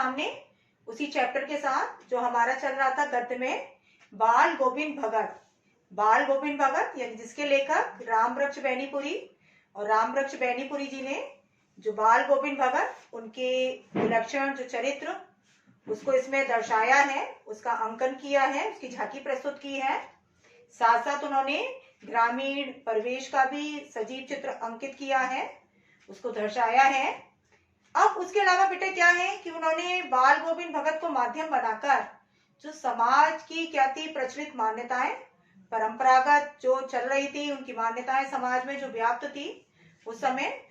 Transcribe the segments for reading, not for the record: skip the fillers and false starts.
सामने उसी चैप्टर के साथ जो हमारा चल रहा था गद्य में, बाल गोविंद भगत। बाल गोविंद भगत यानी जिसके लेखक रामवृक्ष बेनीपुरी, और रामवृक्ष बेनीपुरी जी ने जो बाल गोविंद भगत उनके विलक्षण जो चरित्र उसको इसमें दर्शाया है, उसका अंकन किया है, उसकी झांकी प्रस्तुत की है। साथ साथ उन्होंने ग्रामीण परिवेश का भी सजीव चित्र अंकित किया है, उसको दर्शाया है। अब उसके अलावा बेटे क्या है कि उन्होंने बाल गोविंद भगत को माध्यम बनाकर जो समाज की क्या थी प्रचलित मान्यताएं, परंपरागत जो चल रही थी उनकी मान्यताएं समाज में जो व्याप्त थी उस समय,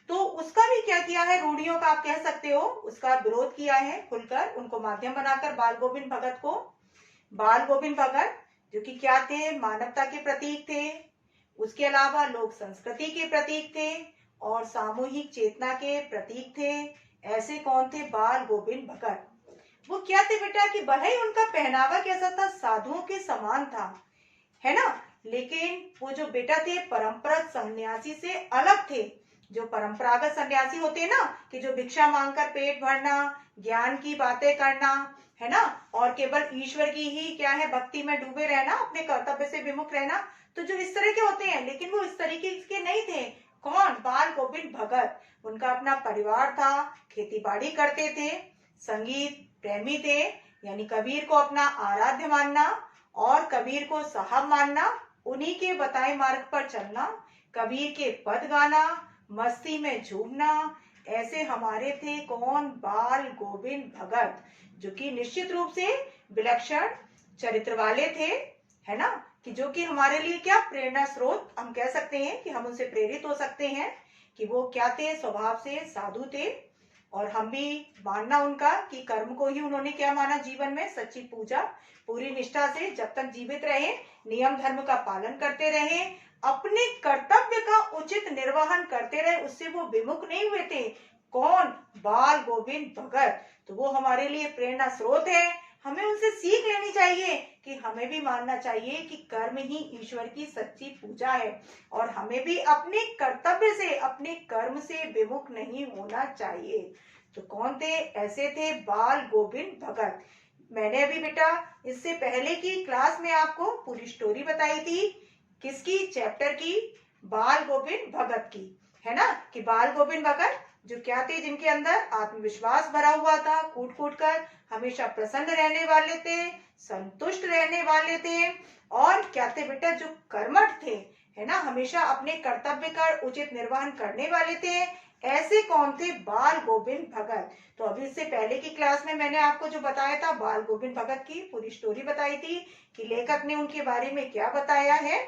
तो उसका भी क्या किया है, रूढ़ियों का आप कह सकते हो, उसका विरोध किया है खुलकर, उनको माध्यम बनाकर बाल गोविंद भगत को। बाल गोविंद भगत जो कि क्या थे, मानवता के प्रतीक थे, उसके अलावा लोक संस्कृति के प्रतीक थे और सामूहिक चेतना के प्रतीक थे। ऐसे कौन थे, बाल गोविंद भगत। वो क्या थे बेटा कि भले ही उनका पहनावा कैसा था, साधुओं के समान था, है ना, लेकिन वो जो बेटा थे परंपरागत सन्यासी से अलग थे। जो परंपरागत सन्यासी होते हैं ना कि जो भिक्षा मांगकर पेट भरना, ज्ञान की बातें करना, है ना, और केवल ईश्वर की ही क्या है भक्ति में डूबे रहना, अपने कर्तव्य से विमुख रहना, तो जो इस तरह के होते हैं, लेकिन वो इस तरीके के नहीं थे। कौन, बाल गोविंद भगत। उनका अपना परिवार था, खेती बाड़ी करते थे, संगीत प्रेमी थे, यानी कबीर को अपना आराध्य मानना और कबीर को साहब मानना, उन्हीं के बताए मार्ग पर चलना, कबीर के पद गाना, मस्ती में झूमना, ऐसे हमारे थे कौन, बाल गोविंद भगत, जो कि निश्चित रूप से विलक्षण चरित्र वाले थे, है ना, कि जो कि हमारे लिए क्या प्रेरणा स्रोत हम कह सकते हैं कि हम उनसे प्रेरित हो सकते हैं कि वो क्या थे, स्वभाव से साधु थे। और हम भी मानना उनका कि कर्म को ही उन्होंने क्या माना जीवन में, सच्ची पूजा, पूरी निष्ठा से जब तक जीवित रहे, नियम धर्म का पालन करते रहे, अपने कर्तव्य का उचित निर्वहन करते रहे, उससे वो विमुख नहीं हुए थे। कौन, बाल गोविंद भगत। तो वो हमारे लिए प्रेरणा स्रोत है, हमें उनसे सीख लेनी चाहिए कि हमें भी मानना चाहिए कि कर्म ही ईश्वर की सच्ची पूजा है और हमें भी अपने कर्तव्य से, अपने कर्म से विमुख नहीं होना चाहिए। तो कौन थे, ऐसे थे बाल गोविंद भगत। मैंने अभी बेटा इससे पहले की क्लास में आपको पूरी स्टोरी बताई थी, किसकी, चैप्टर की, बाल गोविंद भगत की, है ना, कि बाल गोविंद भगत जो क्या थे, जिनके अंदर आत्मविश्वास भरा हुआ था, कूट कूट कर हमेशा प्रसन्न रहने वाले थे, संतुष्ट रहने वाले थे, और क्या थे बेटा, जो कर्मठ थे, है ना, हमेशा अपने कर्तव्य का उचित निर्वहन करने वाले थे। ऐसे कौन थे, बाल गोविंद भगत। तो अभी इससे पहले की क्लास में मैंने आपको जो बताया था बाल गोविंद भगत की पूरी स्टोरी बताई थी कि लेखक ने उनके बारे में क्या बताया है।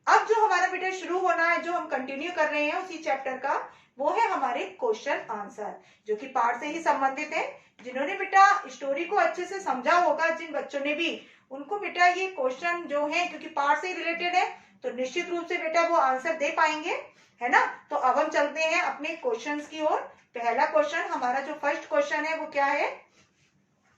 अब जो हमारा बेटा शुरू होना है, जो हम कंटिन्यू कर रहे हैं उसी चैप्टर का, वो है हमारे क्वेश्चन आंसर, जो कि पाठ से ही संबंधित है। जिन्होंने बेटा स्टोरी को अच्छे से समझा होगा, जिन बच्चों ने भी, उनको बेटा ये क्वेश्चन जो है, क्योंकि पाठ से रिलेटेड है, तो निश्चित रूप से बेटा वो आंसर दे पाएंगे, है ना। तो अब हम चलते हैं अपने क्वेश्चंस की ओर। पहला क्वेश्चन, हमारा जो फर्स्ट क्वेश्चन है वो क्या है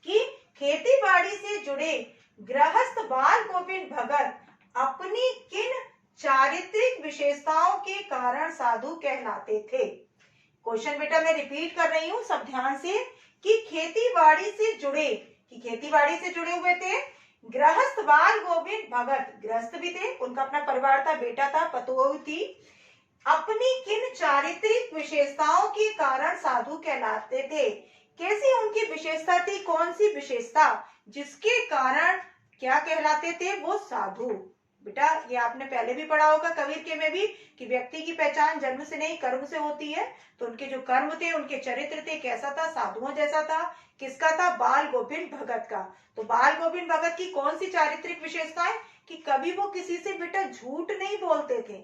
कि खेती बाड़ी से जुड़े गृहस्थ बाल गोविंद भगत अपनी किन चारित्रिक विशेषताओं के कारण साधु कहलाते थे। क्वेश्चन बेटा मैं रिपीट कर रही हूँ, सब ध्यान से, कि खेती बाड़ी से जुड़े, कि खेती बाड़ी से जुड़े हुए थे गृहस्थ बाल गोविंद भगत, गृहस्थ भी थे, उनका अपना परिवार था, बेटा था, पतोह थी, अपनी किन चारित्रिक विशेषताओं के कारण साधु कहलाते थे। कैसी उनकी विशेषता थी, कौन सी विशेषता जिसके कारण क्या कहलाते थे, वो साधु। बेटा ये आपने पहले भी पढ़ा होगा कबीर के में भी कि व्यक्ति की पहचान जन्म से नहीं कर्म से होती है। तो उनके जो कर्म थे, उनके चरित्र थे, कैसा था, साधुओं जैसा था। किसका था, बाल गोविंद भगत का। तो बाल गोविंद भगत की कौन सी चारित्रिक विशेषता है कि कभी वो किसी से बेटा झूठ नहीं बोलते थे,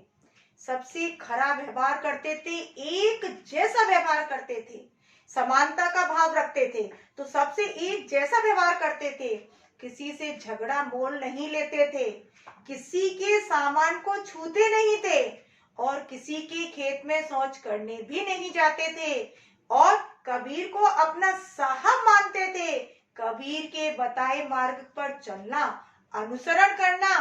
सबसे खरा व्यवहार करते थे, एक जैसा व्यवहार करते थे, समानता का भाव रखते थे, तो सबसे एक जैसा व्यवहार करते थे, किसी से झगड़ा मोल नहीं लेते थे, किसी के सामान को छूते नहीं थे और किसी के खेत में शौच करने भी नहीं जाते थे और कबीर को अपना साहब मानते थे। कबीर के बताए मार्ग पर चलना, अनुसरण करना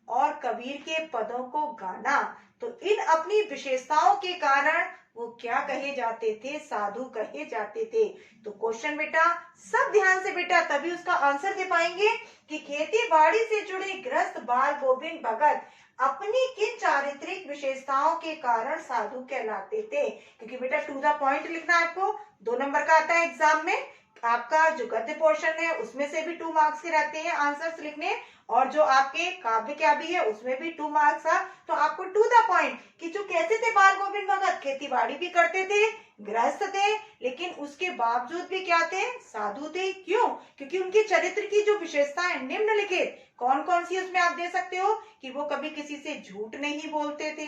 और कबीर के पदों को गाना। तो इन अपनी विशेषताओं के कारण वो क्या कहे जाते थे? साधु कहे जाते थे। तो क्वेश्चन बेटा सब ध्यान से बेटा, तभी उसका आंसर दे पाएंगे कि खेती बाड़ी से जुड़े गृहस्थ बाल गोविंद भगत अपनी किन चारित्रिक विशेषताओं के कारण साधु कहलाते थे। क्योंकि बेटा टू द पॉइंट लिखना है आपको, 2 नंबर का आता है एग्जाम में। आपका जो गद्य पोर्शन है उसमें से भी 2 मार्क्स के रहते हैं आंसर्स लिखने, और जो आपके काव्य क्या भी है उसमें भी 2 मार्क्स है। तो आपको टू द पॉइंट कि जो कैसे थे बाल गोविंद भगत, खेती बाड़ी भी करते थे, गृहस्थ थे, लेकिन उसके बावजूद भी क्या थे? साधु थे। क्यों? क्योंकि उनके चरित्र की जो विशेषताएं निम्नलिखित कौन कौन सी उसमें आप दे सकते हो कि वो कभी किसी से झूठ नहीं बोलते थे,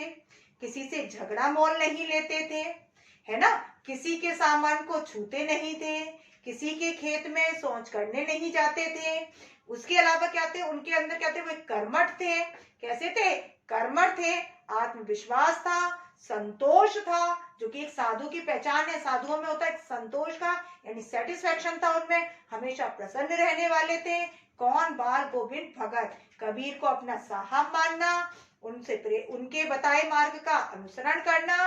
किसी से झगड़ा मोल नहीं लेते थे, है ना, किसी के सामान को छूते नहीं थे, किसी के खेत में सोच करने नहीं जाते थे। उसके अलावा क्या थे उनके अंदर? क्या थे? वो कर्मठ थे। कैसे थे? कर्मठ थे। आत्मविश्वास था, संतोष था, जो कि एक साधु की पहचान है। साधुओं में होता है संतोष का, यानी सेटिस्फेक्शन था उनमें, हमेशा प्रसन्न रहने वाले थे। कौन? बाल गोविंद भगत। कबीर को अपना साहब मानना, उनके बताए मार्ग का अनुसरण करना,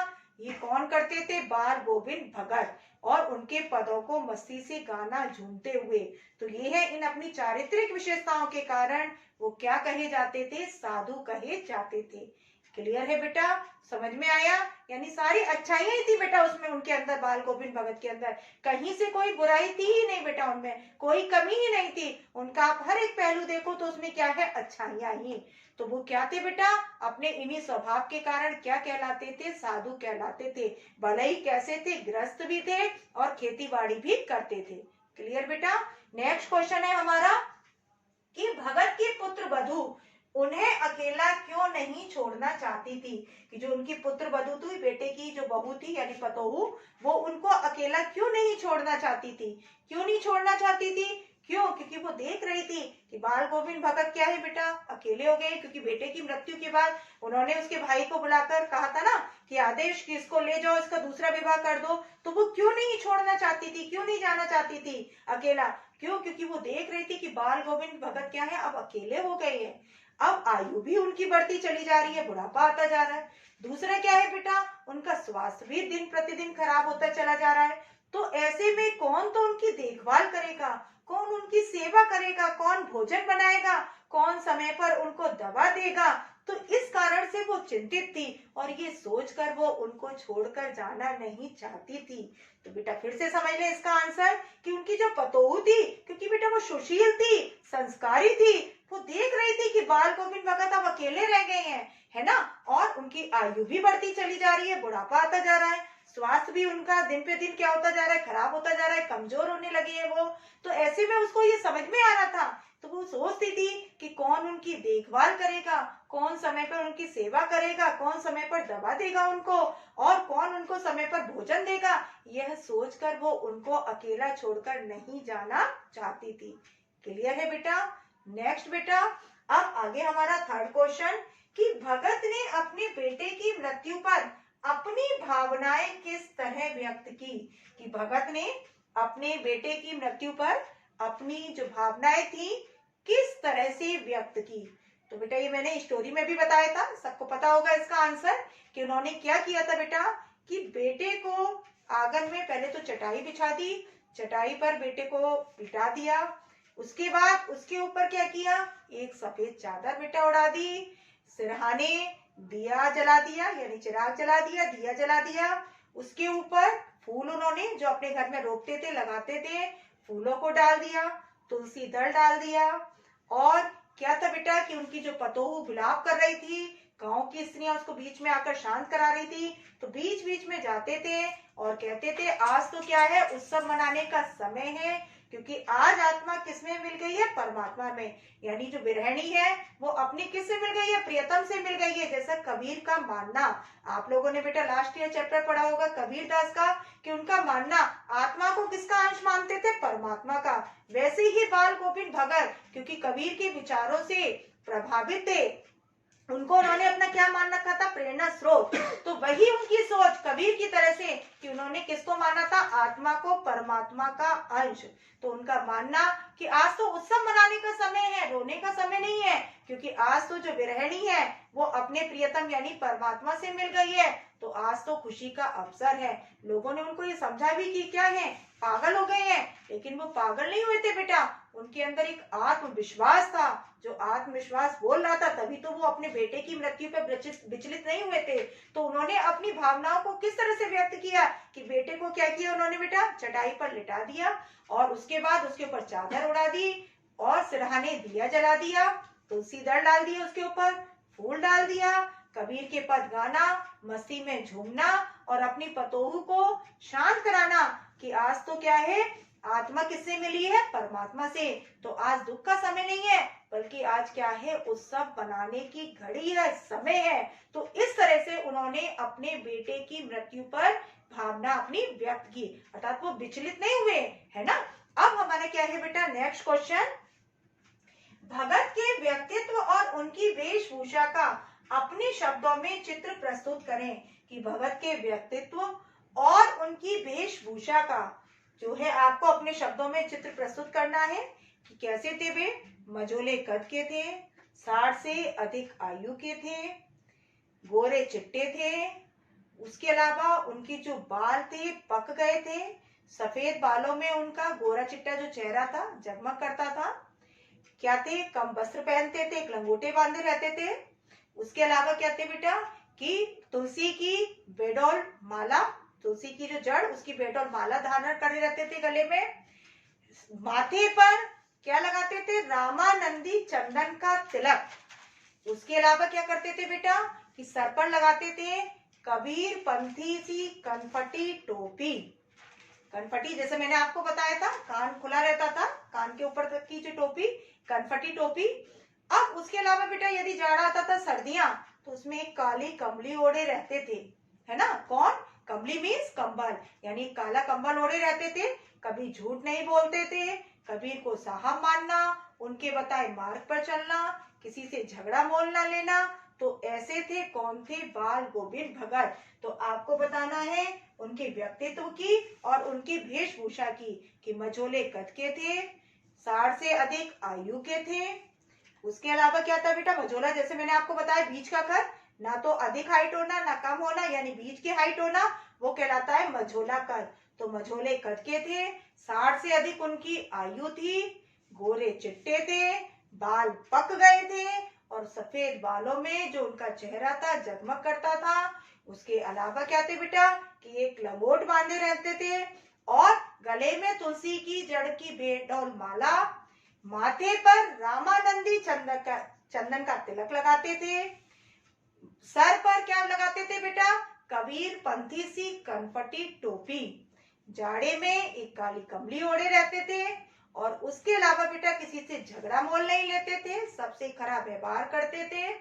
ये कौन करते थे? बाल गोविंद भगत। और उनके पदों को मस्ती से गाना झूमते हुए। तो ये है इन अपनी चारित्रिक विशेषताओं के कारण वो क्या कहे जाते थे? साधु कहे जाते थे। क्लियर है बेटा? समझ में आया? यानी सारी अच्छाइयां ही थी बेटा उसमें, उनके अंदर, बाल गोविंद भगत के अंदर कहीं से कोई बुराई थी ही नहीं बेटा, उनमें कोई कमी ही नहीं थी। उनका आप हर एक पहलू देखो तो उसमें क्या है? अच्छाइयां ही। तो वो क्या थे बेटा? अपने इन्हीं स्वभाव के कारण क्या कहलाते थे? साधु कहलाते थे। भले ही कैसे थे? गृहस्थ भी थे और खेती बाड़ी भी करते थे। क्लियर बेटा? नेक्स्ट क्वेश्चन है हमारा कि भगत की पुत्र वधू उन्हें अकेला क्यों नहीं छोड़ना चाहती थी। कि जो उनकी पुत्र वधू थी, बेटे की जो बहू थी यानी पतोहू, वो उनको अकेला क्यों नहीं छोड़ना चाहती थी? क्यों नहीं छोड़ना चाहती थी? क्यों? क्योंकि वो देख रही थी कि बाल गोविंद भगत क्या है बेटा? अकेले हो गए। क्योंकि बेटे की मृत्यु के बाद उन्होंने उसके भाई को बुलाकर कहा था ना कि आदेश कि इसको ले जाओ, इसका दूसरा विवाह कर दो। तो वो क्यों नहीं छोड़ना चाहती थी? क्यों नहीं जाना चाहती थी अकेला? क्यों? क्योंकि वो देख रही थी कि बाल गोविंद भगत क्या है? अब अकेले हो गए हैं, अब आयु भी उनकी बढ़ती चली जा रही है, बुढ़ापा आता जा रहा है। दूसरा क्या है बेटा? उनका स्वास्थ्य भी दिन प्रतिदिन खराब होता चला जा रहा है। तो ऐसे में कौन तो उनकी देखभाल करेगा, कौन उनकी सेवा करेगा, कौन भोजन बनाएगा, कौन समय पर उनको दवा देगा? तो इस कारण से वो चिंतित थी और ये सोचकर वो उनको छोड़कर जाना नहीं चाहती थी। तो बेटा फिर से समझ ले इसका आंसर कि उनकी जो पतोहू थी, क्योंकि बेटा वो सुशील थी, संस्कारी थी, वो देख रही थी कि बाल गोविंद भगत अब अकेले रह गए हैं, है ना, और उनकी आयु भी बढ़ती चली जा रही है, बुढ़ापा आता जा रहा है, स्वास्थ्य भी उनका दिन पे दिन क्या होता जा रहा है? खराब होता जा रहा है, कमजोर होने लगे हैं वो। तो ऐसे में उसको ये समझ में आ रहा था, तो वो सोचती थी कि कौन उनकी देखभाल करेगा, कौन समय पर उनकी सेवा करेगा, कौन समय पर दवा देगा उनको, और कौन उनको समय पर भोजन देगा। यह सोचकर वो उनको अकेला छोड़कर नहीं जाना चाहती थी। क्लियर है बेटा? नेक्स्ट बेटा, अब आगे हमारा थर्ड क्वेश्चन कि भगत ने अपने बेटे की मृत्यु पर अपनी भावनाएं किस तरह व्यक्त की। कि भगत ने अपने बेटे की मृत्यु पर अपनी जो भावनाएं थी किस तरह से व्यक्त की। तो बेटा ये मैंने स्टोरी में भी बताया था, सबको पता होगा इसका आंसर कि उन्होंने क्या किया था बेटा कि बेटे को आंगन में पहले तो चटाई बिछा दी, चटाई पर बेटे को लिटा दिया, उसके बाद उसके ऊपर क्या किया? एक सफेद चादर बेटा उड़ा दी, सिरहाने दिया जला दिया, यानी चिराग जला दिया, दिया जला दिया, उसके ऊपर फूल उन्होंने जो अपने घर में रोपते थे, लगाते थे, फूलों को डाल दिया, तुलसी दल डाल दिया। और क्या था बेटा कि उनकी जो पतोहू विलाप कर रही थी, गांव की स्त्रियां उसको बीच में आकर शांत करा रही थी, तो बीच बीच में जाते थे और कहते थे आज तो क्या है? उत्सव मनाने का समय है, क्योंकि आज आत्मा किसमें मिल गई है? परमात्मा में। यानी जो विरहणी है वो अपनी किससे मिल गई है? प्रियतम से मिल गई है। जैसा कबीर का मानना, आप लोगों ने बेटा लास्ट ईयर चैप्टर पढ़ा होगा कबीर दास का, कि उनका मानना आत्मा को किसका अंश मानते थे? परमात्मा का। वैसे ही बाल गोविंद भगत क्योंकि कबीर के विचारों से प्रभावित थे, उनको उन्होंने अपना क्या मान रखा था? प्रेरणा स्रोत। तो वही उनकी सोच कबीर की तरह से कि उन्होंने किसको माना था? आत्मा को परमात्मा का अंश। तो उनका मानना कि आज तो उत्सव मनाने का समय है, रोने का समय नहीं है, क्योंकि आज तो जो विरहिणी है वो अपने प्रियतम यानी परमात्मा से मिल गई है, तो आज तो खुशी का अवसर है। लोगों ने उनको ये समझा भी कि क्या है, पागल हो गए हैं, लेकिन वो पागल नहीं हुए थे बेटा, उनके अंदर एक आत्मविश्वास था, जो आत्मविश्वास बोल रहा था, तभी तो वो अपने बेटे की मृत्यु पर विचलित नहीं हुए थे। तो उन्होंने अपनी भावनाओं को किस तरह से व्यक्त किया कि बेटे को क्या किया उन्होंने बेटा, चटाई पर लिटा दिया और उसके बाद उसके ऊपर चादर उड़ा दी और सिरहाने दिया जला दिया, तुलसी दल डाल दिया, उसके ऊपर फूल डाल दिया, कबीर के पद गाना, मस्ती में झूमना और अपनी पतोहू को शांत कराना कि आज तो क्या है, आत्मा किससे मिली है, परमात्मा से। तो आज दुख का समय नहीं है, बल्कि आज क्या है, उत्सव बनाने की घड़ी है, समय है। तो इस तरह से उन्होंने अपने बेटे की मृत्यु पर भावना अपनी व्यक्त की, अर्थात वो विचलित नहीं हुए, है ना। अब हमारा क्या है बेटा, नेक्स्ट क्वेश्चन, भगत के व्यक्तित्व और उनकी वेशभूषा का अपने शब्दों में चित्र प्रस्तुत करें। कि भगत के व्यक्तित्व और उनकी वेशभूषा का जो है आपको अपने शब्दों में चित्र प्रस्तुत करना है कि कैसे थे वे। मझोले कद के थे, 60 से अधिक आयु के थे, गोरे चिट्टे थे, उसके अलावा उनके जो बाल थे पक गए थे, सफेद बालों में उनका गोरा चिट्टा जो चेहरा था जगमग करता था, क्या थे, कम वस्त्र पहनते थे, एक लंगोटे बांधे रहते थे। उसके अलावा क्या थे बेटा कि तुलसी की बेडोल माला, तुलसी की जो जड़ उसकी बेडोल माला धारण करे रहते थे गले में। माथे पर क्या लगाते थे, रामानंदी चंदन का तिलक। उसके अलावा क्या करते थे बेटा कि सर पर लगाते थे कबीर पंथी सी कनफटी टोपी। कनफटी जैसे मैंने आपको बताया था, कान खुला रहता था, कान के ऊपर तक की जो टोपी, कनफटी टोपी। अब उसके अलावा बेटा यदि जाड़ा आता था, सर्दियां, तो उसमें एक काली कंबली ओढ़े रहते थे, है ना। कौन, कंबली मीन्स कंबल, यानी काला कंबल ओढ़े रहते थे। कभी झूठ नहीं बोलते थे, कबीर को साहब मानना, उनके बताए मार्ग पर चलना, किसी से झगड़ा मोल न लेना। तो ऐसे थे, कौन थे, बाल गोविंद भगत। तो आपको बताना है उनके व्यक्तित्व की और उनकी वेशभूषा की कि मझोले कद के थे, 60 से अधिक आयु के थे। उसके अलावा क्या था बेटा, मझोला जैसे मैंने आपको बताया बीच का कद, ना तो अधिक हाइट होना ना कम होना, यानी बीच की हाइट होना, वो कहलाता है मझोला कद। तो मझोले कद के थे, 60 से अधिक उनकी आयु थी, गोरे चिट्टे थे, बाल पक गए थे और सफेद बालों में जो उनका चेहरा था जगमग करता था। उसके अलावा क्या थे बेटा कि एक लंगोट बांधे रहते थे और गले में तुलसी की जड़ की बेडौल माला, माथे पर रामानंदी चंदन का तिलक लगाते थे। सर पर क्या लगाते थे बेटा, कबीर पंथी सी कनपटी टोपी। जाड़े में एक काली कमली ओढ़े रहते थे और उसके अलावा बेटा किसी से झगड़ा मोल नहीं लेते थे, सबसे खराब व्यवहार करते थे।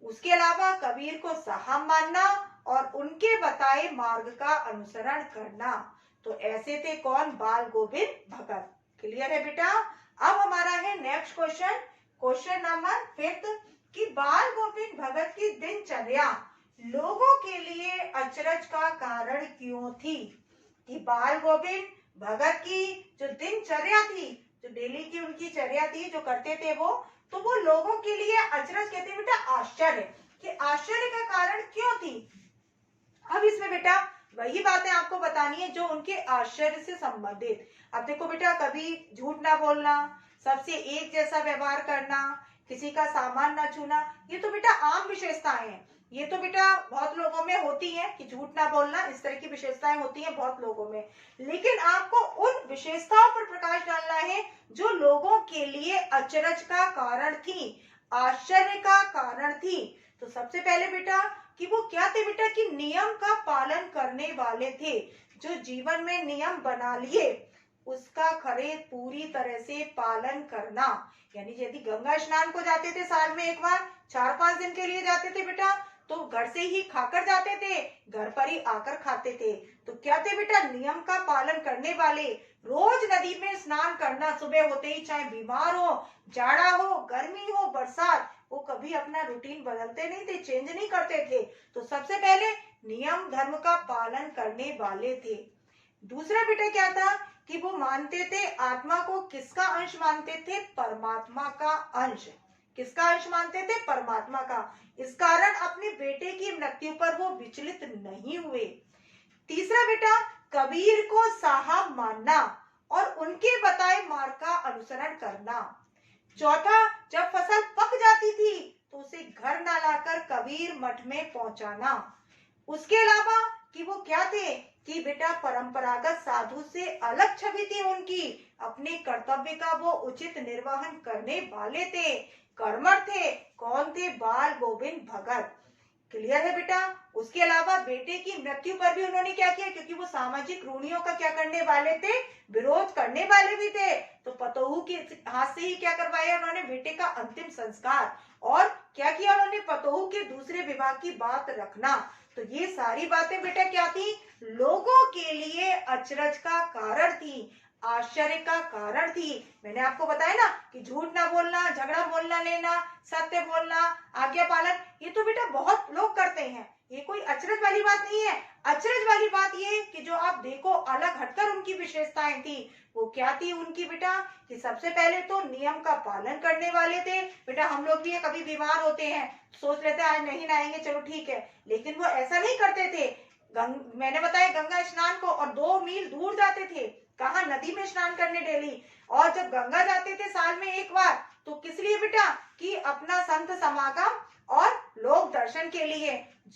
उसके अलावा कबीर को साहब मानना और उनके बताए मार्ग का अनुसरण करना। तो ऐसे थे कौन, बाल गोविंद भगत। क्लियर है बेटा। अब हमारा है नेक्स्ट क्वेश्चन, क्वेश्चन नंबर 5 कि बाल गोविंद भगत की दिनचर्या लोगों के लिए अचरज का कारण क्यों थी। कि बाल गोविंद भगत की जो दिनचर्या थी, जो डेली की उनकी चर्या थी, जो करते थे वो, तो वो लोगों के लिए अचरज कहते हैं बेटा आश्चर्य, कि आश्चर्य का कारण क्यों थी। अब इसमें बेटा वही बातें आपको बतानी है जो उनके आश्चर्य से संबंधित। अब देखो बेटा, कभी झूठ ना बोलना, सबसे एक जैसा व्यवहार करना, किसी का सामान ना छूना, ये तो बेटा आम विशेषताएं हैं। ये तो बेटा बहुत लोगों में होती है कि झूठ ना बोलना, इस तरह की विशेषताएं होती हैं बहुत लोगों में। लेकिन आपको उन विशेषताओं पर प्रकाश डालना है जो लोगों के लिए अचरज का कारण थी, आश्चर्य का कारण थी। तो सबसे पहले बेटा कि वो क्या थे बेटा कि नियम का पालन करने वाले थे, जो जीवन में नियम बना लिए उसका खरे पूरी तरह से पालन करना। यानी यदि गंगा स्नान को जाते थे साल में एक बार, 4-5 दिन के लिए जाते थे बेटा, तो घर से ही खाकर जाते थे, घर पर ही आकर खाते थे। तो क्या थे बेटा, नियम का पालन करने वाले। रोज नदी में स्नान करना सुबह होते ही, चाहे बीमार हो, जाड़ा हो, गर्मी हो, बरसात, वो कभी अपना रूटीन बदलते नहीं थे, चेंज नहीं करते थे। तो सबसे पहले नियम धर्म का पालन करने वाले थे। दूसरा बेटा क्या था कि वो मानते थे आत्मा को, किसका अंश मानते थे? परमात्मा का अंश। किसका अंश मानते थे? परमात्मा का। इस कारण अपने बेटे की मृत्यु पर वो विचलित नहीं हुए। तीसरा बेटा, कबीर को साहब मानना और उनके बताए मार्ग का अनुसरण करना। चौथा, जब फसल पक जाती थी तो उसे घर न लाकर कबीर मठ में पहुंचाना। उसके अलावा कि वो क्या थे कि बेटा परंपरागत साधु से अलग छवि थी उनकी, अपने कर्तव्य का वो उचित निर्वहन करने वाले थे, कर्मठ थे। कौन थे? बाल गोविंद भगत। क्लियर है बेटा? उसके अलावा बेटे की मृत्यु पर भी उन्होंने क्या किया, क्योंकि वो सामाजिक रूढ़ियों का क्या करने वाले थे? विरोध करने वाले भी थे, तो पतोहू के हाथ से ही क्या करवाया उन्होंने? बेटे का अंतिम संस्कार। और क्या किया उन्होंने? पतोहू के दूसरे विवाह की बात रखना। तो ये सारी बातें बेटा क्या थी? लोगों के लिए अचरज का कारण थी, आश्चर्य का कारण थी। मैंने आपको बताया ना कि झूठ ना बोलना, झगड़ा बोलना लेना, सत्य बोलना, आज्ञा पालन, ये तो बेटा बहुत लोग करते हैं, ये कोई अचरज वाली बात नहीं है। अचरज वाली बात ये कि जो आप देखो अलग हटकर उनकी विशेषताएं थी, वो क्या थी उनकी बेटा? कि सबसे पहले तो नियम का पालन करने वाले थे। बेटा हम लोग भी कभी बीमार होते हैं, सोच लेते हैं आज नहीं नहाएंगे, चलो ठीक है, लेकिन वो ऐसा नहीं करते थे। मैंने बताया गंगा स्नान को, और 2 मील दूर जाते थे, कहा? नदी में स्नान करने डेली। और जब गंगा जाते थे साल में एक बार, तो किस लिए बेटा? कि अपना संत समागम और लोक दर्शन के लिए।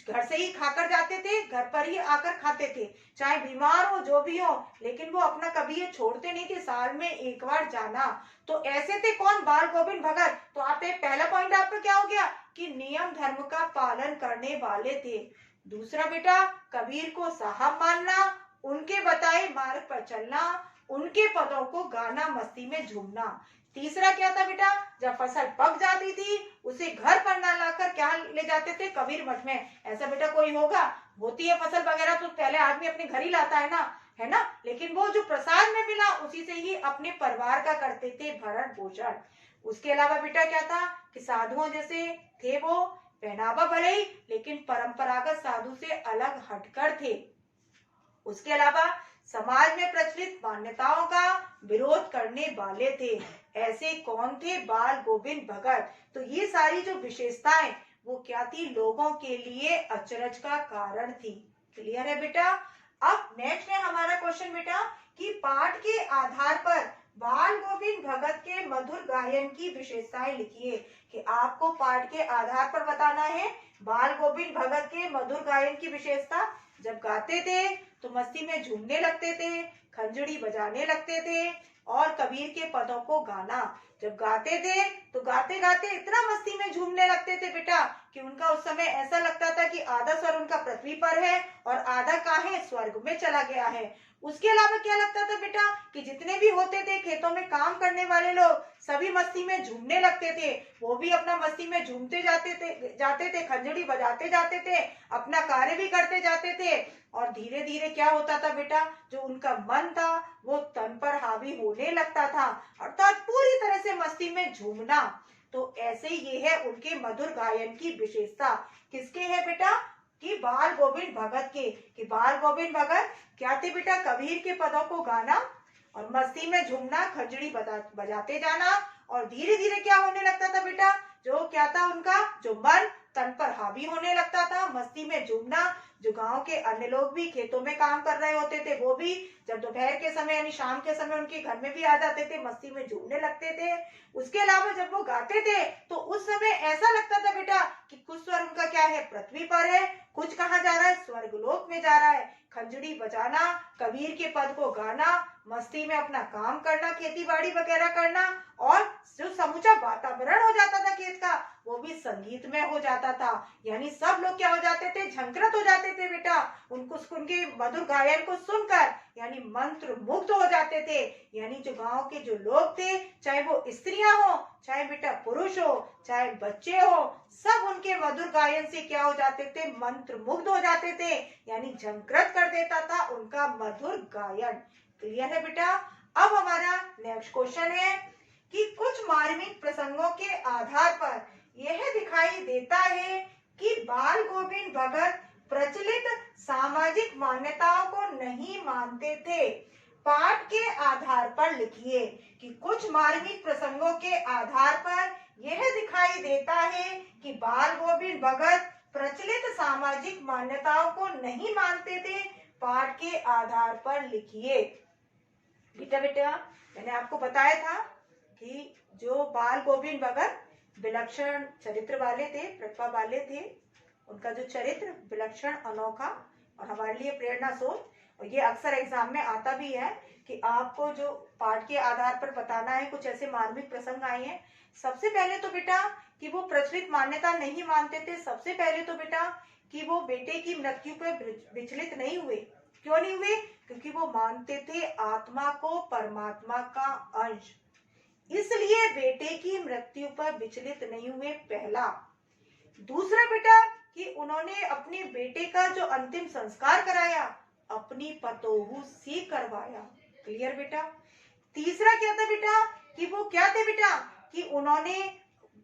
घर से ही खाकर जाते थे, घर पर ही आकर खाते थे, चाहे बीमार हो जो भी हो, लेकिन वो अपना कभी ये छोड़ते नहीं थे साल में एक बार जाना। तो ऐसे थे कौन? बाल गोविंद भगत। तो आप पहला पॉइंट आपका क्या हो गया कि नियम धर्म का पालन करने वाले थे। दूसरा बेटा, कबीर को साहब मानना, उनके बताए मार्ग पर चलना, उनके पदों को गाना, मस्ती में झूमना। तीसरा क्या था बेटा? जब फसल पक जाती थी उसे घर पर ना लाकर क्या ले जाते थे? कबीर मठ में। ऐसा बेटा कोई होगा? होती है फसल वगैरह तो पहले आदमी अपने घर ही लाता है ना, है ना, लेकिन वो जो प्रसाद में मिला उसी से ही अपने परिवार का करते थे भरण पोषण। उसके अलावा बेटा क्या था कि साधुओं जैसे थे वो, पहनावा भले ही लेकिन परंपरागत साधु से अलग हटकर थे। उसके अलावा समाज में प्रचलित मान्यताओं का विरोध करने वाले थे। ऐसे कौन थे? बाल गोविंद भगत। तो ये सारी जो विशेषताएं वो क्या थी? लोगों के लिए अचरज का कारण थी। क्लियर है बेटा? अब नेक्स्ट है हमारा क्वेश्चन बेटा कि पाठ के आधार पर बाल गोविंद भगत के मधुर गायन की विशेषताएं लिखिए। कि आपको पाठ के आधार पर बताना है बाल गोविंद भगत के मधुर गायन की विशेषता। जब गाते थे तो मस्ती में झूमने लगते थे, खंजड़ी बजाने लगते थे और कबीर के पदों को गाना। जब गाते थे तो गाते गाते इतना मस्ती में झूमने लगते थे बेटा कि उनका उस समय ऐसा लगता था कि आधा स्वर उनका पृथ्वी पर है और आधा कहाँ है? स्वर्ग में चला गया है। उसके अलावा क्या लगता था बेटा कि जितने भी होते थे खेतों में काम करने वाले लोग सभी मस्ती में झूमने लगते थे, वो भी अपना मस्ती में झूमते जाते थे, खंजड़ी बजाते जाते थे, अपना कार्य भी करते जाते थे। और धीरे धीरे क्या होता था बेटा? जो उनका मन था वो तन पर हावी होने लगता था, अर्थात पूरी तरह से मस्ती में झूमना। तो ऐसे ये है उनके मधुर गायन की विशेषता। किसके है बेटा? कि बाल गोविंद भगत के। कि बाल गोविंद भगत क्या थे बेटा? कबीर के पदों को गाना और मस्ती में झूमना, खंजड़ी बजाते जाना। और धीरे धीरे क्या होने लगता था बेटा? जो क्या था उनका? जो मन तन पर हावी होने लगता था, मस्ती में झूमना। जो गांव के अन्य लोग भी खेतों में काम कर रहे होते थे वो भी जब दोपहर के समय यानी शाम के समय उनके घर में भी आ जाते थे, मस्ती में झूमने लगते थे। उसके अलावा जब वो गाते थे तो उस समय ऐसा लगता था बेटा कि कुछ स्वर उनका क्या है? पृथ्वी पर है, कुछ कहाँ जा रहा है? स्वर्गलोक में जा रहा है। खंजड़ी बजाना, कबीर के पद को गाना, मस्ती में अपना काम करना, खेती बाड़ी वगैरह करना, और जो समूचा वातावरण हो जाता था खेत का वो भी संगीत में हो जाता था। यानी सब लोग क्या हो जाते थे? झंकृत हो जाते थे बेटा उनके मधुर गायन को सुनकर, यानी मंत्र मुग्ध हो जाते थे। यानी जो गांव के जो लोग थे, चाहे वो स्त्रियां हो, चाहे बेटा पुरुष हो, चाहे बच्चे हो, सब उनके मधुर गायन से क्या हो जाते थे? मंत्र मुग्ध हो जाते थे, यानी झंकृत कर देता था उनका मधुर गायन। क्लियर है बेटा? अब हमारा नेक्स्ट क्वेश्चन है कि कुछ मार्मिक प्रसंगों के आधार पर यह दिखाई देता है कि बाल गोविंद भगत प्रचलित सामाजिक मान्यताओं को नहीं मानते थे, पाठ के आधार पर लिखिए कि कुछ मार्मिक प्रसंगों के आधार पर यह दिखाई देता है कि बाल गोविंद भगत प्रचलित सामाजिक मान्यताओं को नहीं मानते थे। पाठ के आधार पर लिखिए। बेटा बेटा मैंने आपको बताया था कि जो बाल गोविंद भगत विलक्षण चरित्र वाले थे, प्रतिभा वाले थे, उनका जो चरित्र विलक्षण, अनोखा और हमारे लिए प्रेरणा स्रोत। और ये अक्सर एग्जाम में आता भी है कि आपको जो पाठ के आधार पर बताना है, कुछ ऐसे मार्मिक प्रसंग आए हैं। सबसे पहले तो बेटा कि वो प्रचलित मान्यता नहीं मानते थे। सबसे पहले तो बेटा कि वो बेटे की मृत्यु पर विचलित नहीं हुए। क्यों नहीं हुए? क्योंकि वो मानते थे आत्मा को परमात्मा का अंश, इसलिए बेटे की मृत्यु पर विचलित नहीं हुए। पहला। दूसरा बेटा कि उन्होंने अपने बेटे का जो अंतिम संस्कार कराया अपनी पतोहू से करवाया। क्लियर बेटा? तीसरा क्या था बेटा कि वो क्या थे बेटा कि उन्होंने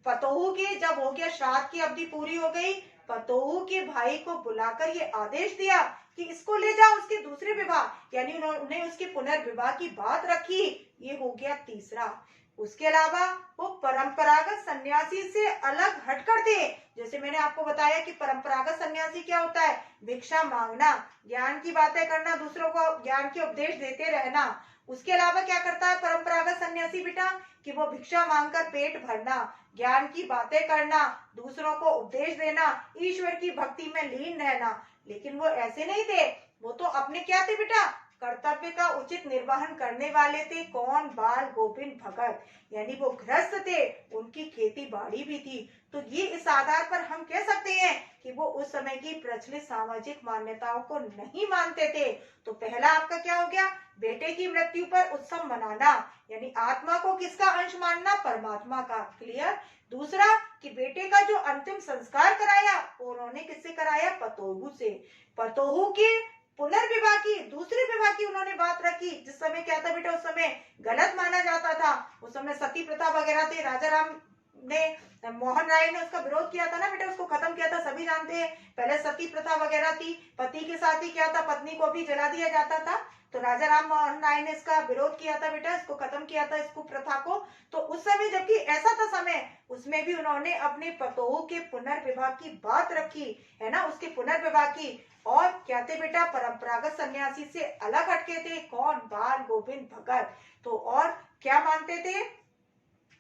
पतोहू के, जब हो गया श्राद्ध की अवधि पूरी हो गई, पतोहू के भाई को बुलाकर ये आदेश दिया कि इसको ले जाओ उसके दूसरे विवाह, यानी उन्होंने उसके पुनर्विवाह की बात रखी। ये हो गया तीसरा। उसके अलावा वो परंपरागत सन्यासी से अलग हटकर थे। जैसे मैंने आपको बताया कि परंपरागत सन्यासी क्या होता है? भिक्षा मांगना, ज्ञान की बातें करना, दूसरों को ज्ञान के उपदेश देते रहना। उसके अलावा क्या करता है परंपरागत सन्यासी बेटा कि वो भिक्षा मांगकर पेट भरना, ज्ञान की बातें करना, दूसरों को उपदेश देना, ईश्वर की भक्ति में लीन रहना। लेकिन वो ऐसे नहीं थे। वो तो अपने क्या थे बेटा? कर्तव्य का उचित निर्वहन करने वाले थे। कौन? बाल गोविंद भगत। यानी वो गृहस्थ थे, उनकी खेती बाड़ी भी थी। तो ये इस आधार पर हम कह सकते हैं कि वो उस समय की प्रचलित सामाजिक मान्यताओं को नहीं मानते थे। तो पहला आपका क्या हो गया? बेटे की मृत्यु पर उत्सव मनाना, यानी आत्मा को किसका अंश मानना? परमात्मा का। क्लियर? दूसरा कि बेटे का जो अंतिम संस्कार कराया उन्होंने किससे कराया? पतोहू से। पतोहू के पुनर्विवाह की, दूसरे विवाह की उन्होंने बात रखी। जिस समय क्या था बेटा? उस समय गलत माना जाता था। उस समय सती प्रथा वगैरह थे। राजा राम ने, मोहन राय ने उसका विरोध किया था ना बेटा, उसको खत्म किया था। सभी जानते हैं पहले सती प्रथा वगैरह थी। पति के साथ ही क्या था? पत्नी को भी जला दिया जाता था। तो राजा राम मोहन राय ने इसका विरोध किया था बेटा, इसको खत्म किया था, इसको प्रथा को। तो उस समय जबकि ऐसा था समय, उसमें भी उन्होंने अपने पतोहू के पुनर्विवाह की बात रखी है ना, उसके पुनर्विवाह की। और क्या थे बेटा? परंपरागत सन्यासी से अलग हटके थे। कौन? बाल गोविंद भगत। तो और क्या मानते थे?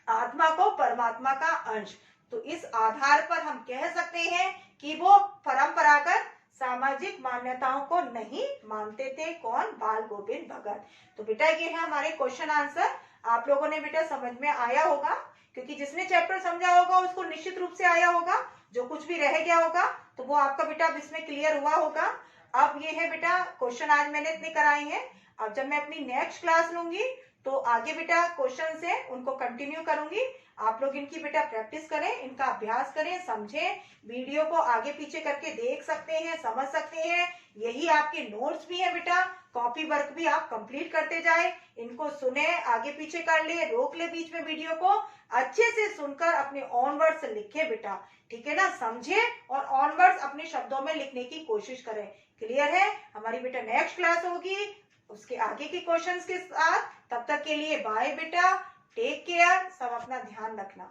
आत्मा को परमात्मा का अंश। तो इस आधार पर हम कह सकते हैं कि वो परंपरागत सामाजिक मान्यताओं को नहीं मानते थे। कौन? बाल गोविंद भगत। तो बेटा ये है हमारे क्वेश्चन आंसर। आप लोगों ने बेटा समझ में आया होगा, क्योंकि जिसने चैप्टर समझा होगा उसको निश्चित रूप से आया होगा। जो कुछ भी रह गया होगा तो वो आपका बेटा इसमें क्लियर हुआ होगा। अब ये है बेटा क्वेश्चन आज मैंने इतने कराए हैं। अब जब मैं अपनी नेक्स्ट क्लास लूंगी तो आगे बेटा क्वेश्चन है उनको कंटिन्यू करूंगी। आप लोग इनकी बेटा प्रैक्टिस करें, इनका अभ्यास करें, समझें। वीडियो को आगे पीछे करके देख सकते हैं, समझ सकते हैं। यही आपके नोट्स भी है बेटा, कॉपी वर्क भी आप कंप्लीट करते जाए। इनको सुने, आगे पीछे कर ले, रोक ले बीच में वीडियो को, अच्छे से सुनकर अपने ऑन वर्ड्स लिखे बेटा। ठीक है ना? समझे और ऑन वर्ड्स अपने शब्दों में लिखने की कोशिश करें। क्लियर है? हमारी बेटा नेक्स्ट क्लास होगी उसके आगे के क्वेश्चंस के साथ। तब तक के लिए बाय बेटा, टेक केयर, सब अपना ध्यान रखना।